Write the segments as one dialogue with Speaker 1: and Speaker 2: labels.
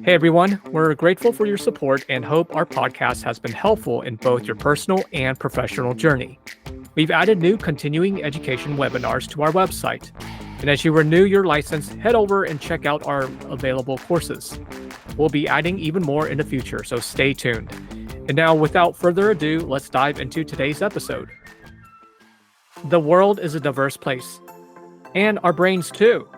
Speaker 1: Hey everyone, we're grateful for your support and hope our podcast has been helpful in both your personal and professional journey. We've added new continuing education webinars to our website. And as you renew your license, head over and check out our available courses. We'll be adding even more in the future, so stay tuned. And now, without further ado, let's dive into today's episode. The world is a diverse place, and our brains too.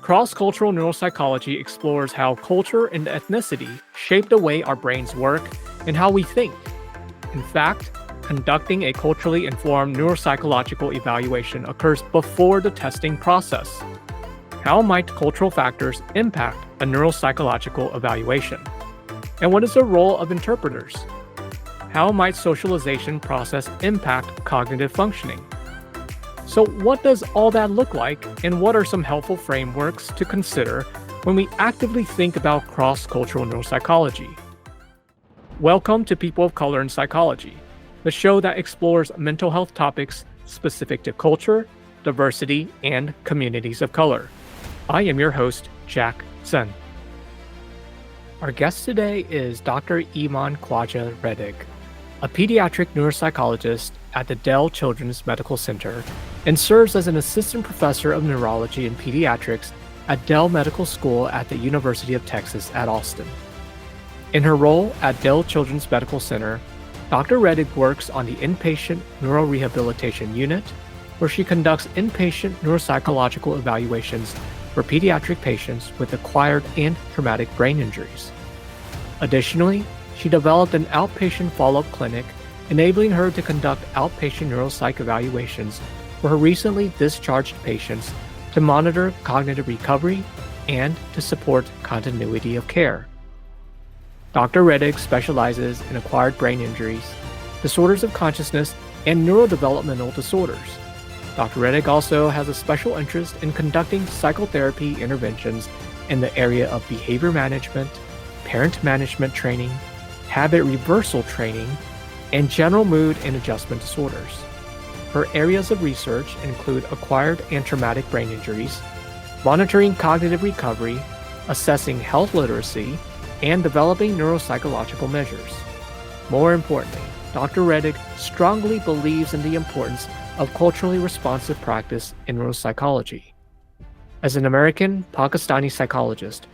Speaker 1: Cross-cultural neuropsychology explores how culture and ethnicity shape the way our brains work and how we think. In fact, conducting a culturally informed neuropsychological evaluation occurs before the testing process. How might cultural factors impact a neuropsychological evaluation? And what is the role of interpreters? How might socialization process impact cognitive functioning? So what does all that look like, and what are some helpful frameworks to consider when we actively think about cross-cultural neuropsychology? Welcome to People of Color in Psychology, the show that explores mental health topics specific to culture, diversity, and communities of color. I am your host, Jack Zen. Our guest today is Dr. Eman Rettig, a pediatric neuropsychologist at the Dell Children's Medical Center and serves as an assistant professor of neurology and pediatrics at Dell Medical School at the University of Texas at Austin. In her role at Dell Children's Medical Center, Dr. Rettig works on the inpatient neurorehabilitation unit, where she conducts inpatient neuropsychological evaluations for pediatric patients with acquired and traumatic brain injuries. Additionally, she developed an outpatient follow-up clinic, enabling her to conduct outpatient neuropsych evaluations for her recently discharged patients to monitor cognitive recovery and to support continuity of care. Dr. Rettig specializes in acquired brain injuries, disorders of consciousness, and neurodevelopmental disorders. Dr. Rettig also has a special interest in conducting psychotherapy interventions in the area of behavior management, parent management training, habit reversal training, and general mood and adjustment disorders. Her areas of research include acquired and traumatic brain injuries, monitoring cognitive recovery, assessing health literacy, and developing neuropsychological measures. More importantly, Dr. Rettig strongly believes in the importance of culturally responsive practice in neuropsychology. As an American Pakistani psychologist,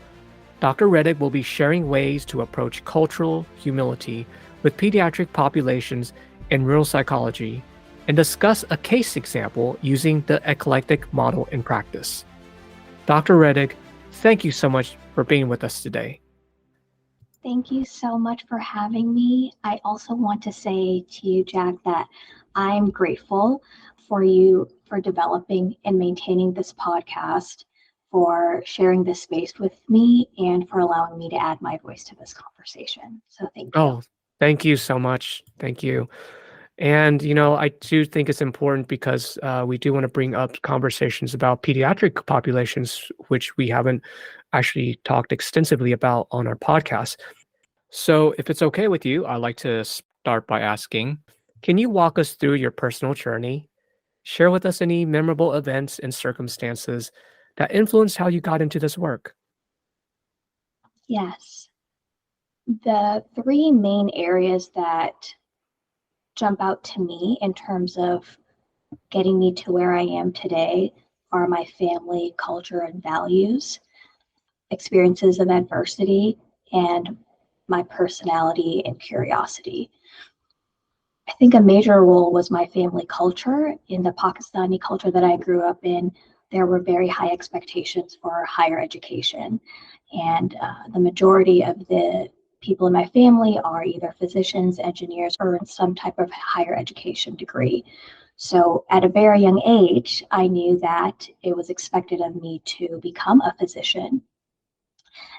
Speaker 1: Dr. Rettig will be sharing ways to approach cultural humility with pediatric populations in neuropsychology and discuss a case example using the ECLECTIC model in practice. Dr. Rettig, thank you so much for being with us today.
Speaker 2: Thank you so much for having me. I also want to say to you, Jack, that I'm grateful for you for developing and maintaining this podcast, for sharing this space with me, and for allowing me to add my voice to this conversation. So thank you.
Speaker 1: Oh, thank you so much. Thank you. And, I do think it's important because we do want to bring up conversations about pediatric populations, which we haven't actually talked extensively about on our podcast. So if it's okay with you, I'd like to start by asking, can you walk us through your personal journey? Share with us any memorable events and circumstances that influenced how you got into this work.
Speaker 2: Yes. The three main areas that jump out to me in terms of getting me to where I am today are my family, culture, and values, experiences of adversity, and my personality and curiosity. I think a major role was my family culture. In the Pakistani culture that I grew up in, there were very high expectations for higher education. And the majority of the people in my family are either physicians, engineers, or in some type of higher education degree. So at a very young age, I knew that it was expected of me to become a physician.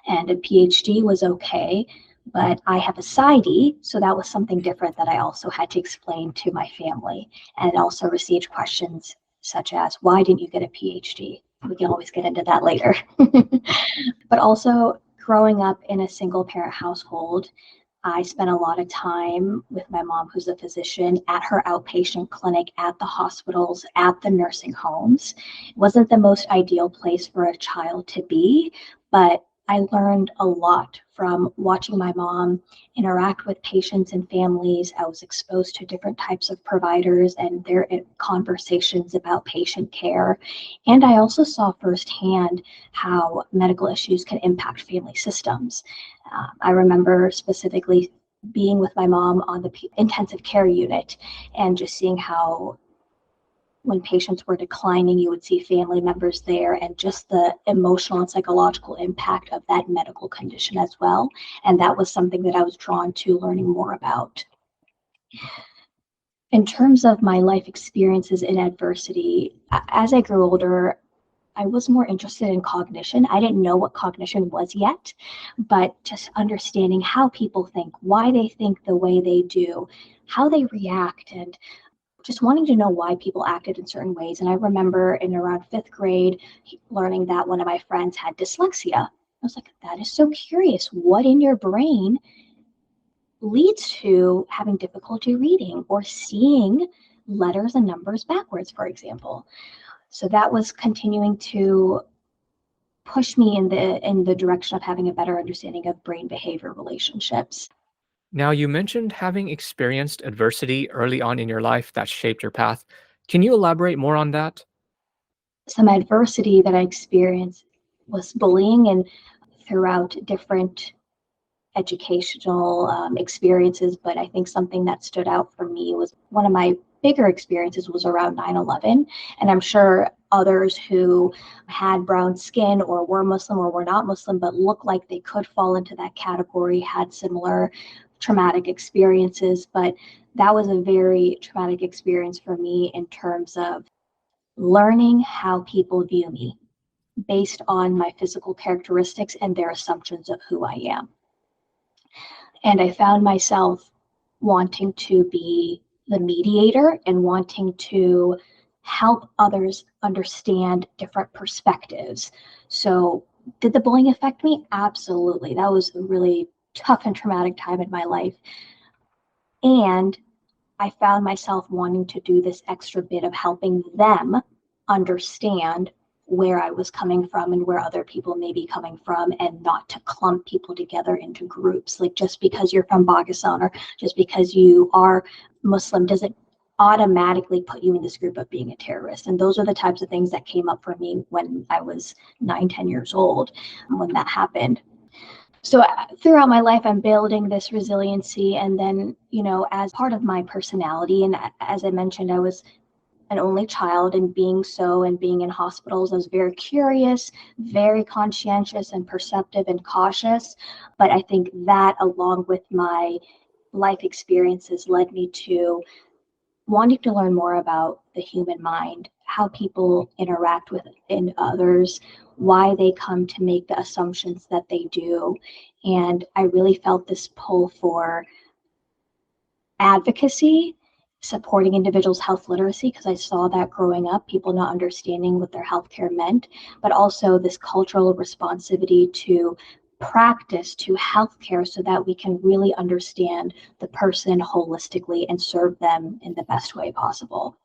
Speaker 2: And a PhD was okay, but I have a PsyD, so that was something different that I also had to explain to my family. And also received questions such as, why didn't you get a PhD? We can always get into that later. But also, growing up in a single parent household, I spent a lot of time with my mom, who's a physician, at her outpatient clinic, at the hospitals, at the nursing homes. It wasn't the most ideal place for a child to be, but I learned a lot from watching my mom interact with patients and families. I was exposed to different types of providers and their conversations about patient care. And I also saw firsthand how medical issues can impact family systems. I remember specifically being with my mom on the intensive care unit and just seeing how when patients were declining, you would see family members there, and just the emotional and psychological impact of that medical condition as well. And that was something that I was drawn to learning more about. In terms of my life experiences in adversity, as I grew older, I was more interested in cognition. I didn't know what cognition was yet, but just understanding how people think, why they think the way they do, how they react, and just wanting to know why people acted in certain ways. And I remember in around 5th grade learning that one of my friends had dyslexia. I was like, that is so curious. What in your brain leads to having difficulty reading or seeing letters and numbers backwards, for example? So that was continuing to push me in the direction of having a better understanding of brain behavior relationships.
Speaker 1: Now, you mentioned having experienced adversity early on in your life that shaped your path. Can you elaborate more on that?
Speaker 2: Some adversity that I experienced was bullying, and throughout different educational experiences, but I think something that stood out for me was one of my bigger experiences was around 9/11. And I'm sure others who had brown skin or were Muslim or were not Muslim, but looked like they could fall into that category, had similar traumatic experiences. But that was a very traumatic experience for me in terms of learning how people view me based on my physical characteristics and their assumptions of who I am. And I found myself wanting to be the mediator and wanting to help others understand different perspectives. So, did the bullying affect me? Absolutely. That was a really tough and traumatic time in my life. And I found myself wanting to do this extra bit of helping them understand where I was coming from and where other people may be coming from, and not to clump people together into groups. Like, just because you're from Pakistan or just because you are Muslim doesn't automatically put you in this group of being a terrorist. And those are the types of things that came up for me when I was 9, 10 years old when that happened. So throughout my life, I'm building this resiliency. And then, as part of my personality, and as I mentioned, I was an only child, and being in hospitals, I was very curious, very conscientious and perceptive and cautious. But I think that, along with my life experiences, led me to wanting to learn more about the human mind, how people interact with in others, why they come to make the assumptions that they do. And I really felt this pull for advocacy, supporting individuals' health literacy, because I saw that growing up, people not understanding what their healthcare meant, but also this cultural responsivity to practice to healthcare so that we can really understand the person holistically and serve them in the best way possible.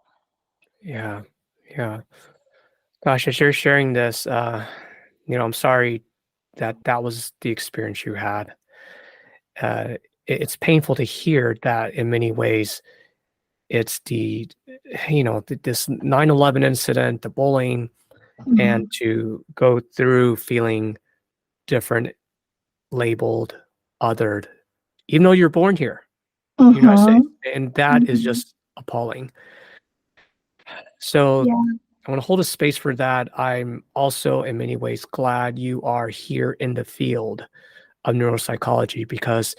Speaker 1: Yeah, yeah. Gosh, as you're sharing this, I'm sorry that that was the experience you had. It's painful to hear that in many ways it's this 9/11 incident, the bullying, and
Speaker 2: Mhm.
Speaker 1: to go through feeling different, labeled, othered, even though you're born here in the United States,
Speaker 2: Mhm.
Speaker 1: and that is
Speaker 2: Mhm.
Speaker 1: just appalling. So
Speaker 2: Yeah.
Speaker 1: I want to hold a space for that. I'm also in many ways glad you are here in the field of neuropsychology, because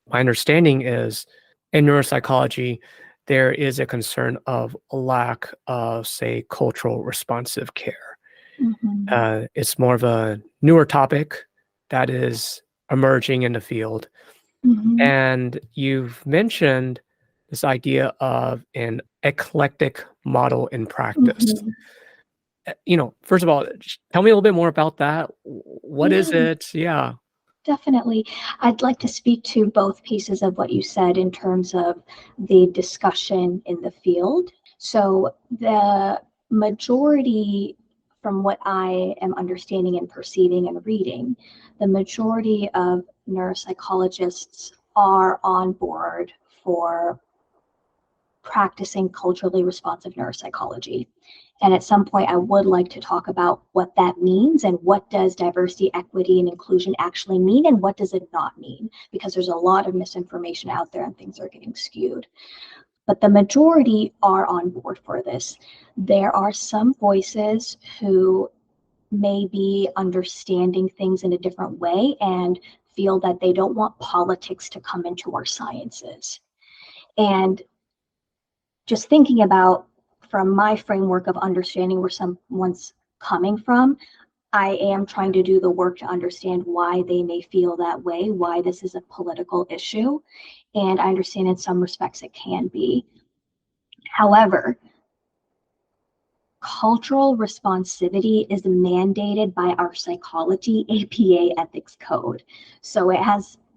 Speaker 1: my understanding is in neuropsychology, there is a concern of a lack of, say, cultural responsive care.
Speaker 2: Mhm.
Speaker 1: It's more of a newer topic that is emerging in the field.
Speaker 2: Mhm.
Speaker 1: And you've mentioned this idea of an eclectic model in practice.
Speaker 2: Mhm.
Speaker 1: First of all, tell me a little bit more about that. What is
Speaker 2: Yeah.
Speaker 1: it? Yeah.
Speaker 2: Definitely. I'd like to speak to both pieces of what you said in terms of the discussion in the field. So, the majority from what I am understanding and perceiving and reading, the majority of neuropsychologists are on board for practicing culturally responsive neuropsychology. And at some point, I would like to talk about what that means and what does diversity, equity, and inclusion actually mean and what does it not mean, because there's a lot of misinformation out there and things are getting skewed. But the majority are on board for this. There are some voices who may be understanding things in a different way and feel that they don't want politics to come into our sciences. And just thinking about, from my framework of understanding where someone's coming from, I am trying to do the work to understand why they may feel that way, why this is a political issue. And I understand in some respects it can be. However, cultural responsivity is mandated by our psychology APA ethics code. So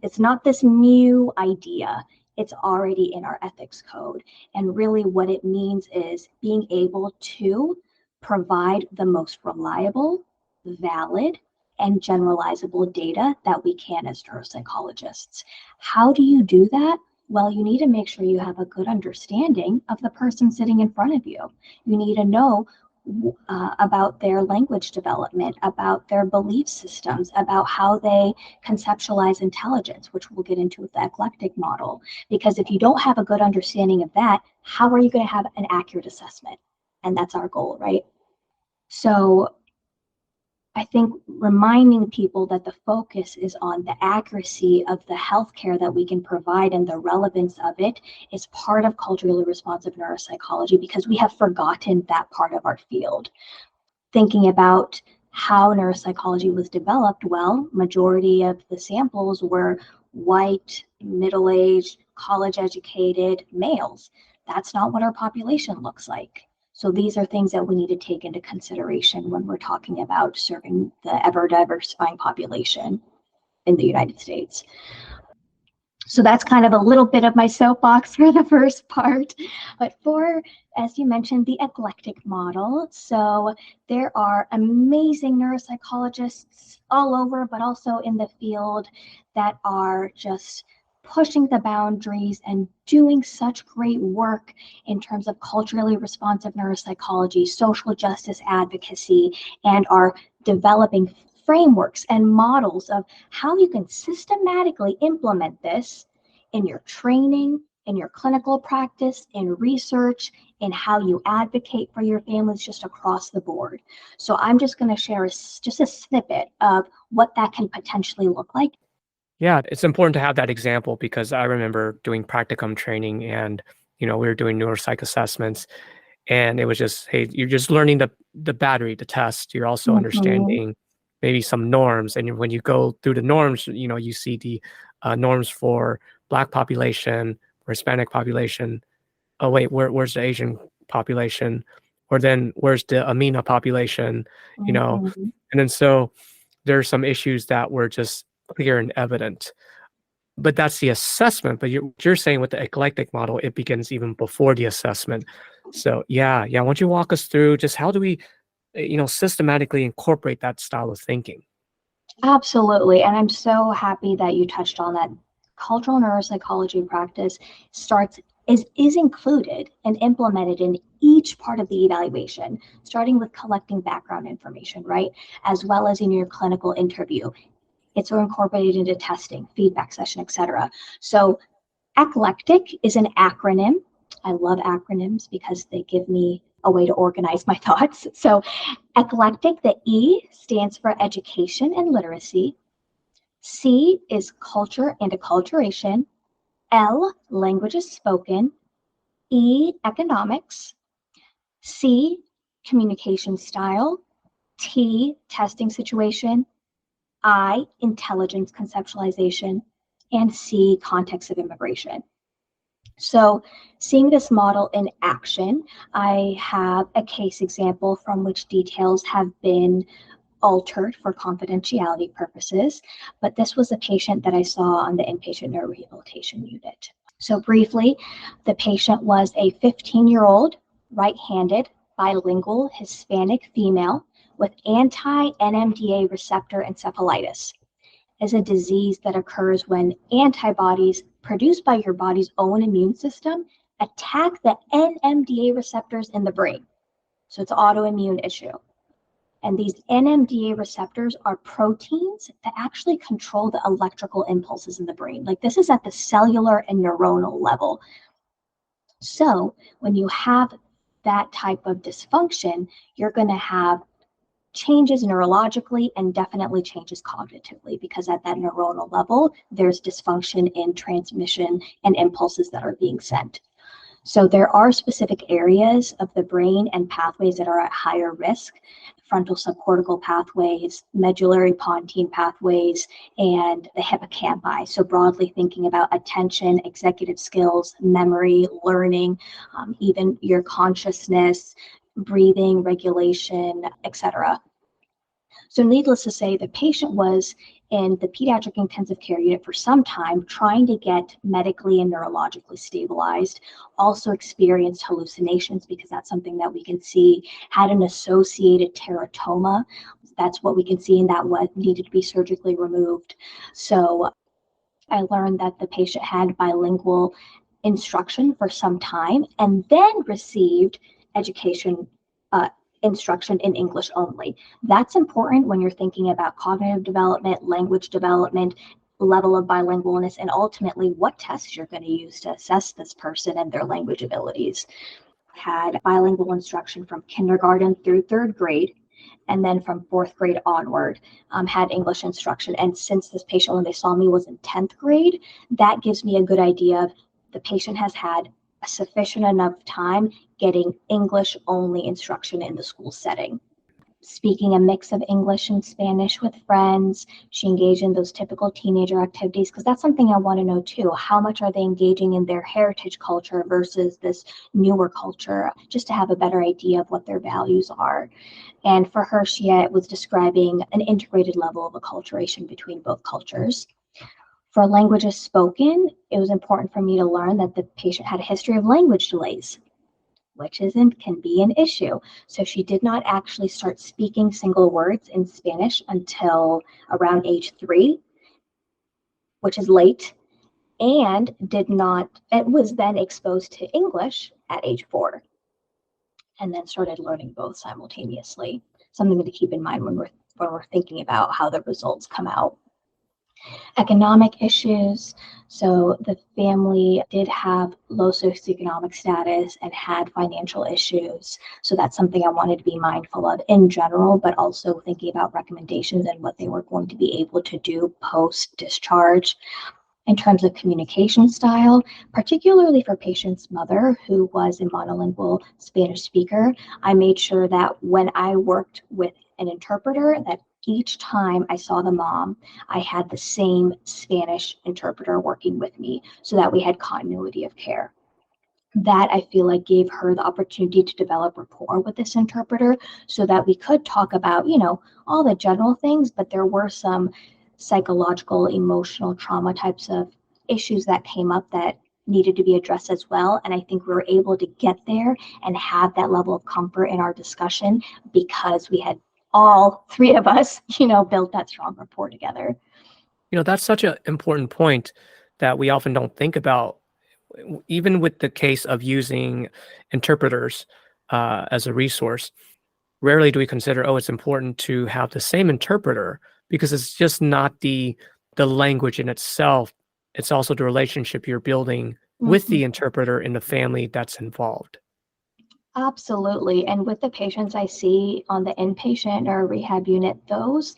Speaker 2: it's not this new idea. It's already in our ethics code. And really what it means is being able to provide the most reliable, valid, and generalizable data that we can as neuropsychologists. How do you do that? Well, you need to make sure you have a good understanding of the person sitting in front of you. You need to know about their language development, about their belief systems, about how they conceptualize intelligence, which we'll get into with the eclectic model. Because if you don't have a good understanding of that, how are you going to have an accurate assessment? And that's our goal, right? So I think reminding people that the focus is on the accuracy of the healthcare that we can provide and the relevance of it is part of culturally responsive neuropsychology, because we have forgotten that part of our field. Thinking about how neuropsychology was developed, well, majority of the samples were white, middle-aged, college-educated males. That's not what our population looks like. So these are things that we need to take into consideration when we're talking about serving the ever-diversifying population in the United States. So that's kind of a little bit of my soapbox for the first part. But for, as you mentioned, the eclectic model. So there are amazing neuropsychologists all over, but also in the field that are just pushing the boundaries and doing such great work in terms of culturally responsive neuropsychology, social justice advocacy, and are developing frameworks and models of how you can systematically implement this in your training, in your clinical practice, in research, in how you advocate for your families, just across the board. So I'm just going to share just a snippet of what that can potentially look like.
Speaker 1: Yeah, it's important to have that example because I remember doing practicum training and, we were doing neuropsych assessments and it was just, hey, you're just learning the battery, the test. You're also understanding maybe some norms. And when you go through the norms, you see the norms for Black population, or Hispanic population. Oh, wait, where's the Asian population? Or then where's the AMINA population? And then so there's some issues that were just clear and evident. But that's the assessment. But you're saying with the eclectic model, it begins even before the assessment. So yeah. Why don't you walk us through just how do we, systematically incorporate that style of thinking?
Speaker 2: Absolutely. And I'm so happy that you touched on that. Cultural neuropsychology practice is included and implemented in each part of the evaluation, starting with collecting background information, right? As well as in your clinical interview. It's incorporated into testing, feedback session, etc. So eclectic is an acronym. I love acronyms because they give me a way to organize my thoughts. So eclectic, the E stands for education and literacy. C is culture and acculturation. L, languages spoken. E, economics. C, communication style. T, testing situation. I, intelligence conceptualization. And C, context of immigration. So seeing this model in action, I have a case example from which details have been altered for confidentiality purposes, but this was a patient that I saw on the inpatient neurorehabilitation unit. So briefly, the patient was a 15-year-old, right-handed, bilingual Hispanic female with anti-NMDA receptor encephalitis. Is a disease that occurs when antibodies produced by your body's own immune system attack the NMDA receptors in the brain. So it's an autoimmune issue. And these NMDA receptors are proteins that actually control the electrical impulses in the brain. Like, this is at the cellular and neuronal level. So when you have that type of dysfunction, you're going to have changes neurologically and definitely changes cognitively, because at that neuronal level, there's dysfunction in transmission and impulses that are being sent. So there are specific areas of the brain and pathways that are at higher risk: frontal subcortical pathways, medullary pontine pathways, and the hippocampi. So broadly thinking about attention, executive skills, memory, learning, even your consciousness, breathing, regulation, etc. So needless to say, the patient was in the pediatric intensive care unit for some time, trying to get medically and neurologically stabilized, also experienced hallucinations, because that's something that we can see, had an associated teratoma. That's what we can see, and that what needed to be surgically removed. So I learned that the patient had bilingual instruction for some time and then received education instruction in English only. That's important when you're thinking about cognitive development, language development, level of bilingualness, and ultimately what tests you're going to use to assess this person and their language abilities. Had bilingual instruction from kindergarten through third grade, and then from fourth grade onward, had English instruction. And since this patient, when they saw me, was in 10th grade, that gives me a good idea of the patient has had a sufficient enough time getting English only instruction in the school setting. Speaking a mix of English and Spanish with friends, she engaged in those typical teenager activities, because that's something I want to know too. How much are they engaging in their heritage culture versus this newer culture, just to have a better idea of what their values are. And for her, she was describing an integrated level of acculturation between both cultures. For languages spoken, it was important for me to learn that the patient had a history of language delays, which can be an issue. So she did not actually start speaking single words in Spanish until around age 3, which is late, and it was then exposed to English at age 4, and then started learning both simultaneously. Something to keep in mind when we're thinking about how the results come out. Economic issues. So the family did have low socioeconomic status and had financial issues. So that's something I wanted to be mindful of in general, but also thinking about recommendations and what they were going to be able to do post-discharge. In terms of communication style, particularly for patient's mother, who was a monolingual Spanish speaker, I made sure that when I worked with an interpreter, that each time I saw the mom, I had the same Spanish interpreter working with me, so that we had continuity of care. That, I feel like, gave her the opportunity to develop rapport with this interpreter, so that we could talk about, all the general things, but there were some psychological, emotional trauma types of issues that came up that needed to be addressed as well. And I think we were able to get there and have that level of comfort in our discussion, because we had all 3 of us, built that strong rapport together.
Speaker 1: That's such an important point that we often don't think about, even with the case of using interpreters as a resource. Rarely do we consider, it's important to have the same interpreter, because it's just not the language in itself. It's also the relationship you're building with the interpreter and the family that's involved.
Speaker 2: Absolutely. And with the patients I see on the inpatient or rehab unit, those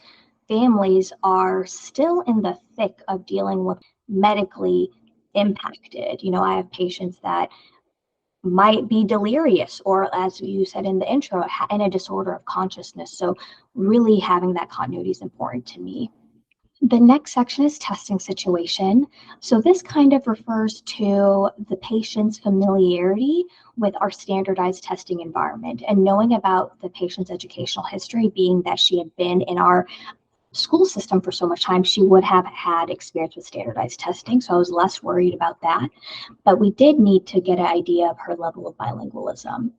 Speaker 2: families are still in the thick of dealing with medically impacted. I have patients that might be delirious, or, as you said in the intro, in a disorder of consciousness. So really having that continuity is important to me. The next section is testing situation. So this kind of refers to the patient's familiarity with our standardized testing environment, and knowing about the patient's educational history, being that she had been in our school system for so much time, she would have had experience with standardized testing. So I was less worried about that. But we did need to get an idea of her level of bilingualism.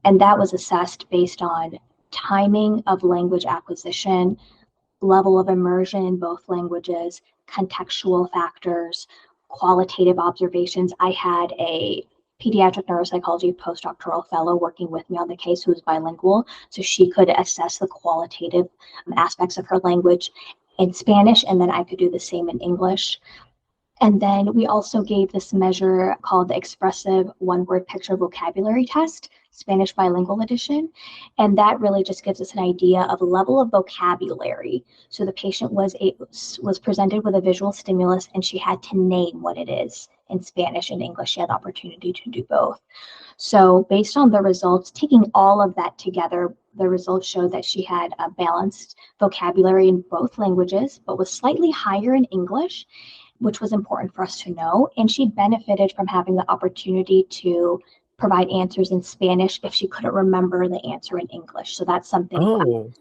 Speaker 2: And that was assessed based on timing of language acquisition, level of immersion in both languages, contextual factors, qualitative observations. I had a pediatric neuropsychology postdoctoral fellow working with me on the case who was bilingual, so she could assess the qualitative aspects of her language in Spanish, and then I could do the same in English. And then we also gave this measure called the Expressive One-Word Picture Vocabulary Test, Spanish Bilingual Edition. And that really just gives us an idea of the level of vocabulary. So the patient was presented with a visual stimulus, and she had to name what it is in Spanish and English. She had the opportunity to do both. So based on the results, taking all of that together, the results showed that she had a balanced vocabulary in both languages, but was slightly higher in English, which was important for us to know. And she benefited from having the opportunity to provide answers in Spanish if she couldn't remember the answer in English. So that's something.
Speaker 1: Oh,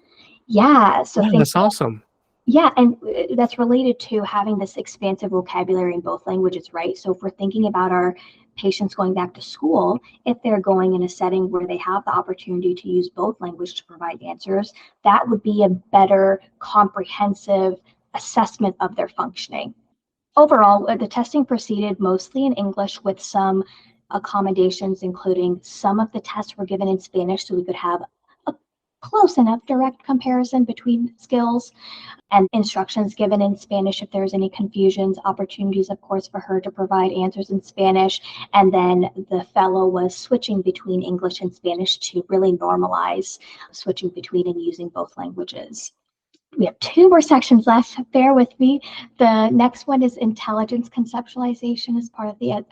Speaker 2: yeah. So
Speaker 1: yeah, that's awesome.
Speaker 2: Yeah, and that's related to having this expansive vocabulary in both languages, right? So if we're thinking about our patients going back to school, if they're going in a setting where they have the opportunity to use both languages to provide answers, that would be a better comprehensive assessment of their functioning. Overall, the testing proceeded mostly in English with some accommodations, including some of the tests were given in Spanish so we could have a close enough direct comparison between skills, and instructions given in Spanish if there's any confusions, opportunities, of course, for her to provide answers in Spanish. And then the fellow was switching between English and Spanish to really normalize switching between and using both languages. We have 2 more sections left. Bear with me. The next one is intelligence conceptualization as part of the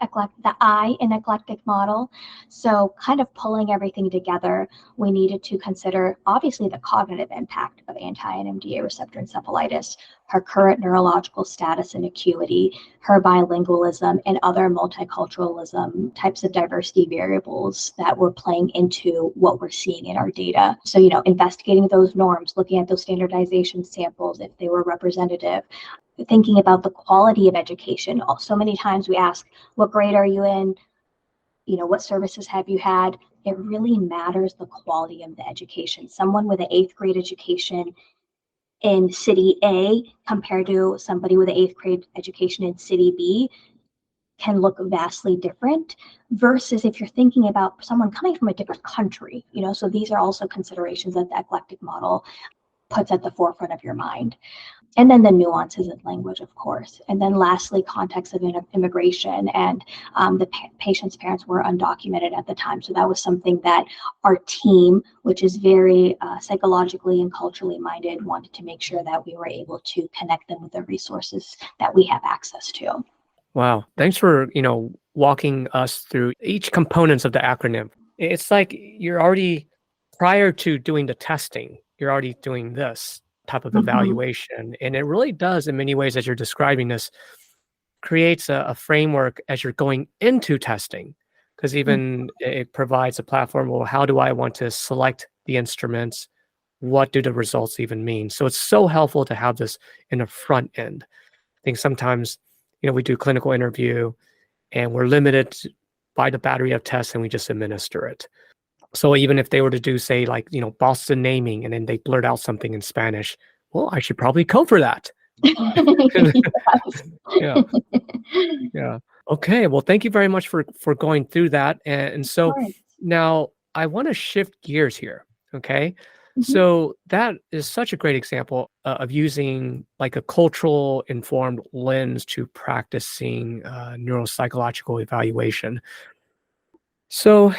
Speaker 2: I in eclectic model. So kind of pulling everything together, we needed to consider obviously the cognitive impact of anti-NMDA receptor encephalitis, her current neurological status and acuity, her bilingualism, and other multiculturalism types of diversity variables that were playing into what we're seeing in our data. So, investigating those norms, looking at those standardization samples if they were representative, thinking about the quality of education. So many times we ask, what grade are you in? What services have you had? It really matters the quality of the education. Someone with an 8th grade education in city A compared to somebody with an 8th grade education in city B can look vastly different, versus if you're thinking about someone coming from a different country, so these are also considerations that the eclectic model puts at the forefront of your mind. And then the nuances of language, of course. And then lastly, context of immigration, and the patient's parents were undocumented at the time. So that was something that our team, which is very psychologically and culturally minded, wanted to make sure that we were able to connect them with the resources that we have access to.
Speaker 1: Wow. Thanks for, walking us through each components of the acronym. It's like you're already, prior to doing the testing, you're already doing this type of evaluation. And it really does, in many ways, as you're describing this, creates a framework as you're going into testing, because even it provides a platform. Well, how do I want to select the instruments? What do the results even mean? So it's so helpful to have this in the front end. I think sometimes, we do clinical interview and we're limited by the battery of tests and we just administer it. So even if they were to do, say, like, Boston naming, and then they blurt out something in Spanish, well, I should probably code for that. Yeah. Yeah. Okay. Well, thank you very much for going through that. And so now I want to shift gears here. Okay. So that is such a great example of using like a cultural informed lens to practicing neuropsychological evaluation. So,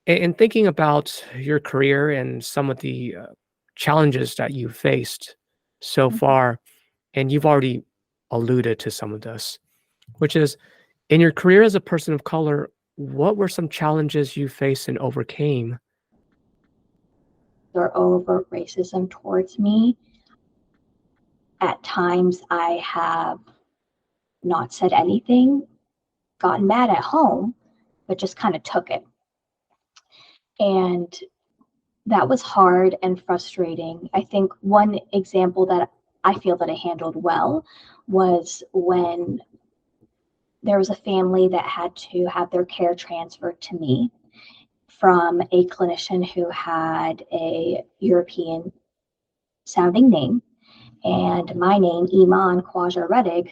Speaker 1: in thinking about your career and some of the challenges that you faced so far, and you've already alluded to some of this, which is in your career as a person of color, what were some challenges you faced and overcame?
Speaker 2: Or overt racism towards me. At times, I have not said anything, gotten mad at home, but just kind of took it. And that was hard and frustrating. I think one example that I feel that I handled well was when there was a family that had to have their care transferred to me from a clinician who had a European sounding name, and my name, Eman Rettig,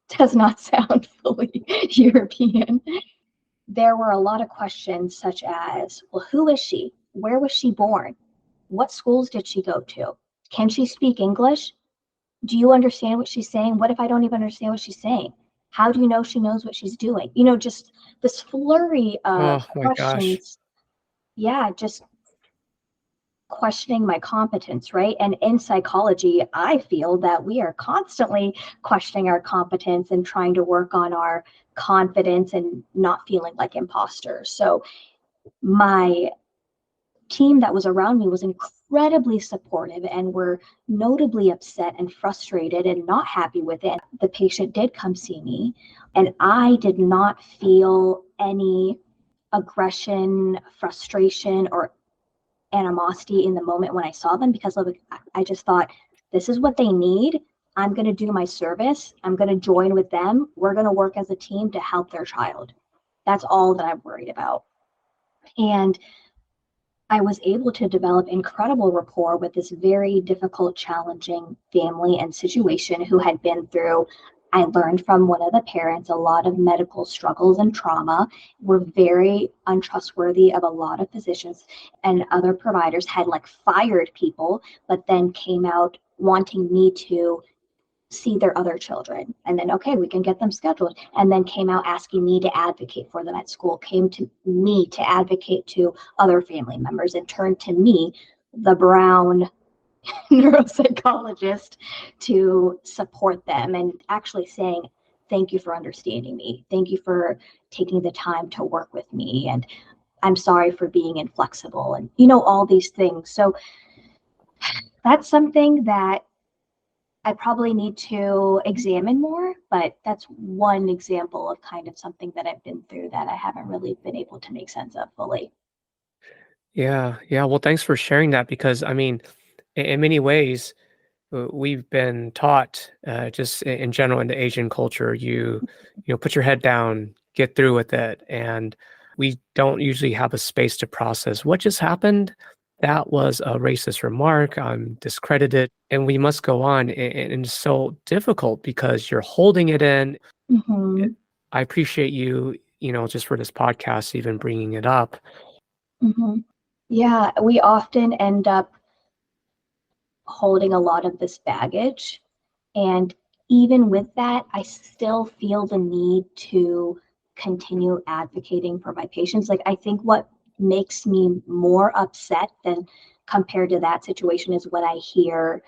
Speaker 2: does not sound fully European. There were a lot of questions such as, well, who is she? Where was she born? What schools did she go to? Can she speak English? Do you understand what she's saying? What if I don't even understand what she's saying? How do you know she knows what she's doing? Just this flurry of
Speaker 1: Oh my gosh.
Speaker 2: questions. Yeah, just questioning my competence, right? And in psychology, I feel that we are constantly questioning our competence and trying to work on our confidence and not feeling like imposters. So my team that was around me was incredibly supportive and were notably upset and frustrated and not happy with it. The patient did come see me, and I did not feel any aggression, frustration, or animosity in the moment when I saw them, because I just thought, this is what they need. I'm going to do my service. I'm going to join with them. We're going to work as a team to help their child. That's all that I'm worried about. And I was able to develop incredible rapport with this very difficult, challenging family and situation who had been through, I learned from one of the parents, a lot of medical struggles and trauma, were very untrustworthy of a lot of physicians, and other providers had fired people, but then came out wanting me to see their other children, and then, okay, we can get them scheduled, and then came out asking me to advocate for them at school, came to me to advocate to other family members, and turned to me, the brown neuropsychologist, to support them, and actually saying, thank you for understanding me, thank you for taking the time to work with me, and I'm sorry for being inflexible, and all these things. So that's something that I probably need to examine more, but that's one example of kind of something that I've been through that I haven't really been able to make sense of fully.
Speaker 1: Yeah. Yeah. Well, thanks for sharing that because I mean, in many ways, we've been taught just in general in the Asian culture, put your head down, get through with it, and we don't usually have a space to process what just happened. That was a racist remark. I'm discredited, and we must go on. And it's so difficult because you're holding it in.
Speaker 2: Mm-hmm.
Speaker 1: I appreciate you, just for this podcast, even bringing it up.
Speaker 2: Mm-hmm. Yeah, we often end up holding a lot of this baggage. And even with that, I still feel the need to continue advocating for my patients. I think what makes me more upset than compared to that situation is when I hear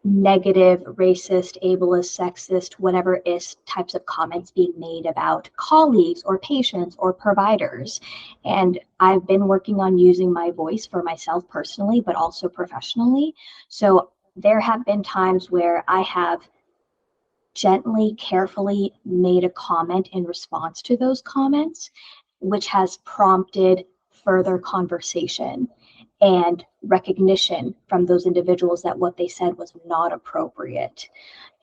Speaker 2: negative, racist, ableist, sexist, whatever is types of comments being made about colleagues or patients or providers. And I've been working on using my voice for myself personally, but also professionally. So there have been times where I have gently, carefully made a comment in response to those comments, which has prompted further conversation and recognition from those individuals that what they said was not appropriate.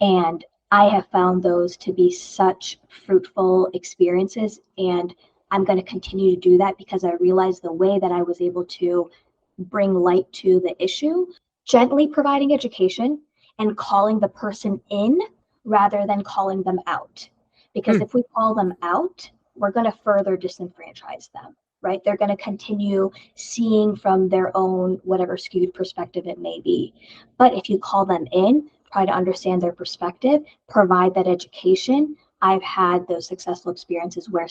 Speaker 2: And I have found those to be such fruitful experiences. And I'm going to continue to do that because I realize the way that I was able to bring light to the issue, gently providing education and calling the person in rather than calling them out. Because
Speaker 1: Hmm.
Speaker 2: if we call them out, we're going to further disenfranchise them, right? They're going to continue seeing from their own, whatever skewed perspective it may be. But if you call them in, try to understand their perspective, provide that education. I've had those successful experiences where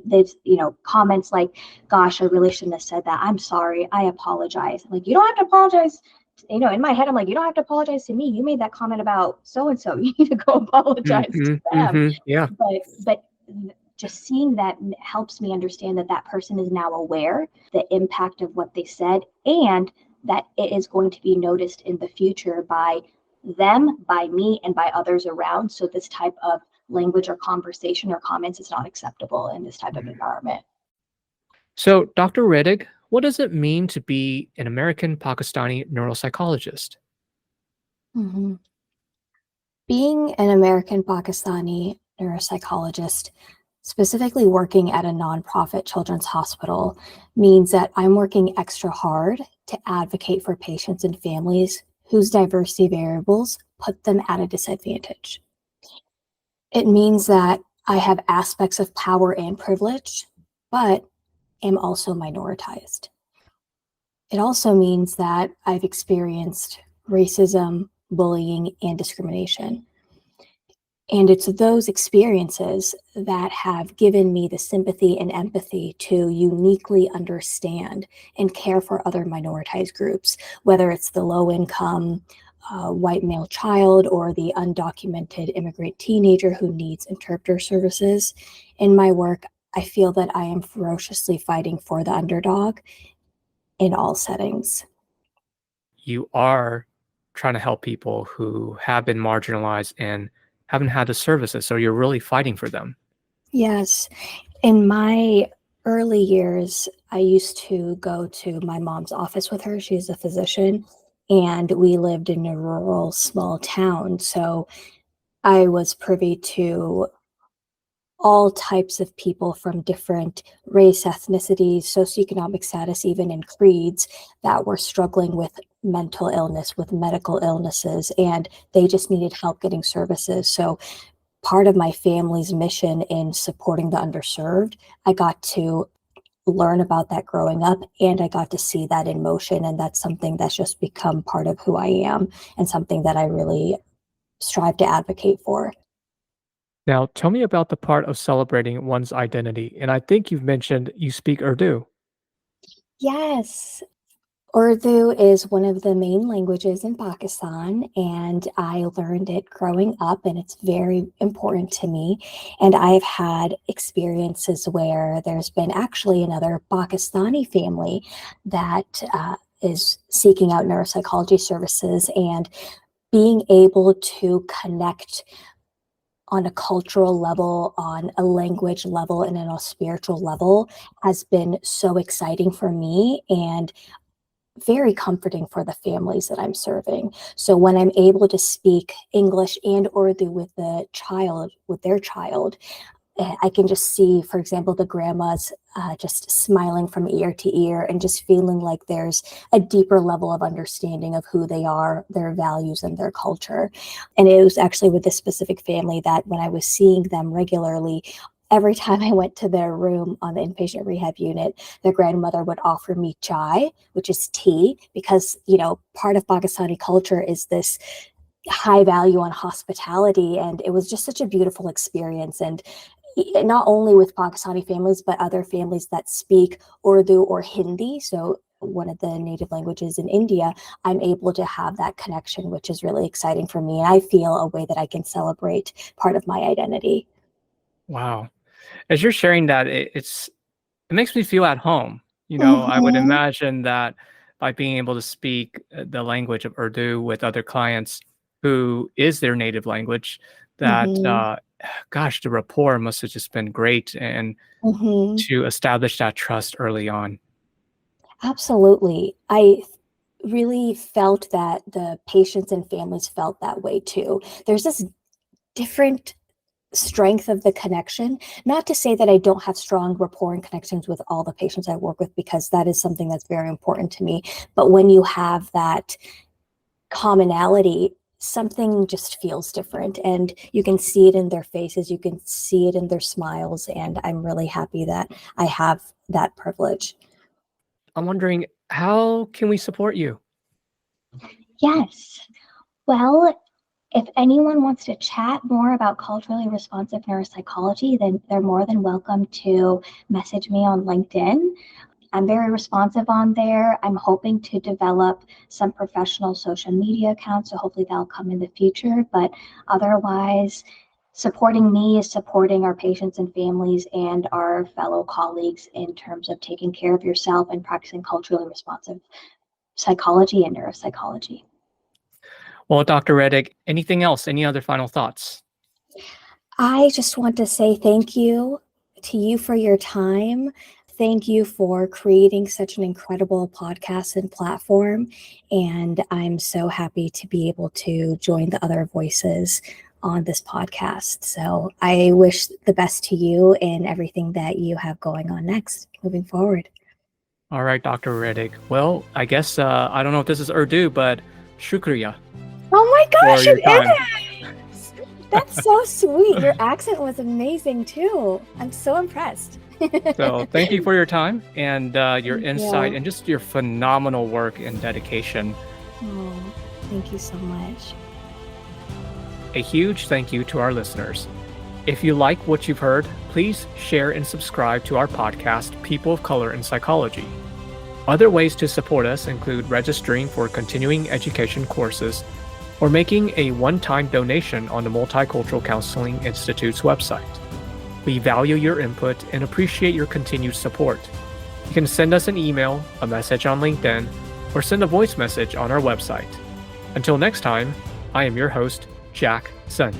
Speaker 2: there's comments like, gosh, I really shouldn't have said that. I'm sorry. I apologize. Like, you don't have to apologize. In my head, I'm like, you don't have to apologize to me. You made that comment about so-and-so. You need to go apologize to
Speaker 1: Hmm.
Speaker 2: them.
Speaker 1: Hmm. Yeah.
Speaker 2: But just seeing that helps me understand that that person is now aware the impact of what they said, and that it is going to be noticed in the future by them, by me, and by others around. So this type of language or conversation or comments is not acceptable in this type of environment.
Speaker 1: So, Dr. Rettig, what does it mean to be an American Pakistani neuropsychologist?
Speaker 3: Mhm. Being an American Pakistani neuropsychologist Specifically, working at a nonprofit children's hospital means that I'm working extra hard to advocate for patients and families whose diversity variables put them at a disadvantage. It means that I have aspects of power and privilege, but am also minoritized. It also means that I've experienced racism, bullying, and discrimination. And it's those experiences that have given me the sympathy and empathy to uniquely understand and care for other minoritized groups, whether it's the low-income white male child or the undocumented immigrant teenager who needs interpreter services. In my work, I feel that I am ferociously fighting for the underdog in all settings.
Speaker 1: You are trying to help people who have been marginalized and haven't had the services, so you're really fighting for them.
Speaker 3: Yes. In my early years, I used to go to my mom's office with her. She's a physician, and we lived in a rural small town. So I was privy to all types of people from different race, ethnicities, socioeconomic status, even in creeds, that were struggling with mental illness, with medical illnesses, and they just needed help getting services. So part of my family's mission in supporting the underserved, I got to learn about that growing up, and I got to see that in motion. And that's something that's just become part of who I am and something that I really strive to advocate for.
Speaker 1: Now, tell me about the part of celebrating one's identity. And I think you've mentioned you speak Urdu.
Speaker 3: Yes. Urdu is one of the main languages in Pakistan, and I learned it growing up, and it's very important to me. And I've had experiences where there's been actually another Pakistani family that is seeking out neuropsychology services, and being able to connect on a cultural level, on a language level, and on a spiritual level has been so exciting for me and very comforting for the families that I'm serving. So when I'm able to speak English and Urdu with the child, with their child, I can just see, for example, the grandmas just smiling from ear to ear and just feeling like there's a deeper level of understanding of who they are, their values, and their culture. And it was actually with this specific family that when I was seeing them regularly, every time I went to their room on the inpatient rehab unit, their grandmother would offer me chai, which is tea, because, you know, part of Pakistani culture is this high value on hospitality. And it was just such a beautiful experience. And not only with Pakistani families, but other families that speak Urdu or Hindi, so one of the native languages in India, I'm able to have that connection, which is really exciting for me. And I feel a way that I can celebrate part of my identity.
Speaker 1: Wow. As you're sharing that, it makes me feel at home. I would
Speaker 3: Mm-hmm.
Speaker 1: imagine that by being able to speak the language of Urdu with other clients who is their native language, that
Speaker 3: Mm-hmm.
Speaker 1: gosh, the rapport must have just been great, and
Speaker 3: Mm-hmm.
Speaker 1: to establish that trust early on.
Speaker 3: Absolutely. I really felt that the patients and families felt that way too. There's this different strength of the connection. Not to say that I don't have strong rapport and connections with all the patients I work with, because that is something that's very important to me. But when you have that commonality, something just feels different, and you can see it in their faces, you can see it in their smiles, and I'm really happy that I have that privilege.
Speaker 1: I'm wondering, how can we support you?
Speaker 2: Yes. Well, if anyone wants to chat more about culturally responsive neuropsychology, then they're more than welcome to message me on LinkedIn. I'm very responsive on there. I'm hoping to develop some professional social media accounts, so hopefully that'll come in the future. But otherwise, supporting me is supporting our patients and families and our fellow colleagues in terms of taking care of yourself and practicing culturally responsive psychology and neuropsychology.
Speaker 1: Well, Dr. Rettig, anything else? Any other final thoughts?
Speaker 3: I just want to say thank you to you for your time. Thank you for creating such an incredible podcast and platform. And I'm so happy to be able to join the other voices on this podcast. So I wish the best to you in everything that you have going on next, moving forward.
Speaker 1: All right, Dr. Rettig. Well, I guess, I don't know if this is Urdu, but shukriya
Speaker 3: Oh my
Speaker 1: for
Speaker 3: gosh,
Speaker 1: your
Speaker 3: it
Speaker 1: time.
Speaker 3: is! That's so sweet. Your accent was amazing too. I'm so impressed.
Speaker 1: So thank you for your time and your
Speaker 3: Thank
Speaker 1: insight
Speaker 3: you.
Speaker 1: and just your phenomenal work and dedication.
Speaker 3: Oh, thank you so much.
Speaker 1: A huge thank you to our listeners. If you like what you've heard, please share and subscribe to our podcast, People of Color in Psychology. Other ways to support us include registering for continuing education courses or making a one-time donation on the Multicultural Counseling Institute's website. We value your input and appreciate your continued support. You can send us an email, a message on LinkedIn, or send a voice message on our website. Until next time, I am your host, Jack Sun.